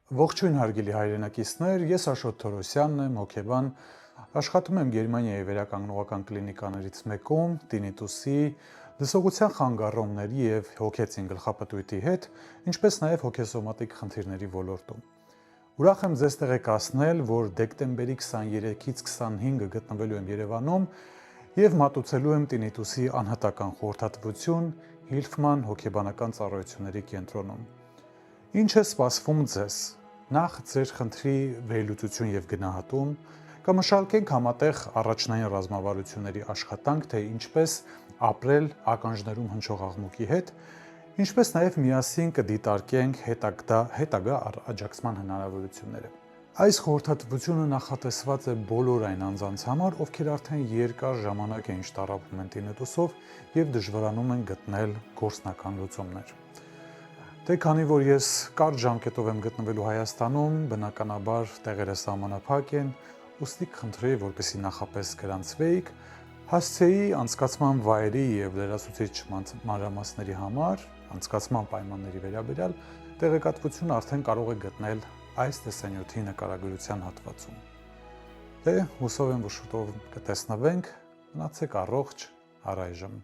Ողջույն հարգելի հայրենակիցներ, ես Աշոտ Թորոսյանն եմ, հոգեբան, աշխատում եմ Գերմանիայի վերականգնողական կլինիկաներից մեկում, տինիտուսի, դսողության խանգարումների եւ հոգեցին գլխապտույտի հետ, ինչպես նաեւ հոգեսոմատիկ խնդիրների ոլորտում։ Ուրախ եմ ձեզ տեղեկացնել, որ դեկտեմբերի 23-ից 25-ը գտնվելու եմ Երևանում եւ մատուցելու եմ տինիտուսի անհատական խորհրդատվություն Հիլֆման հոգեբանական ծառայությունների կենտրոնում։ Ինչ է սպասվում ձեզ։ Նախ ձեր խնդրի վերլուծություն եւ գնահատում, կմշակենք համատեղ առաջնային ռազմավարությունների աշխատանք, թե ինչպես ապրել ականջներում հնչող աղմուկի հետ, ինչպես նաեւ միասին կդիտարկենք հետագա աջակցման հնարավորությունները։ Այս խորհրդատվությունը նախատեսված է բոլոր այն անձանց համար, ովքեր արդեն երկար ժամանակ են շտարապում են տինիտուսով եւ դժվարանում են գտնել գործնական լուծումներ։ Դե քանի որ ես կարճ ժամկետով եմ գտնվելու Հայաստանում, բնականաբար տեղերը սահմանափակ են, ուստի կխնդրեի, որպեսզի նախապես գրանցվեիք, հասցեի անցկացման վայրի եւ լրացուցիչ մանրամասների համար, անցկացման պայմանների վերաբերյալ տեղեկատվություն արդեն կարող եք գտնել այս տեսանյութի նկարագրության հատվածում։ Դե հուսով եմ, որ շուտով կտեսնվենք, մնացեք առողջ, առայժմ։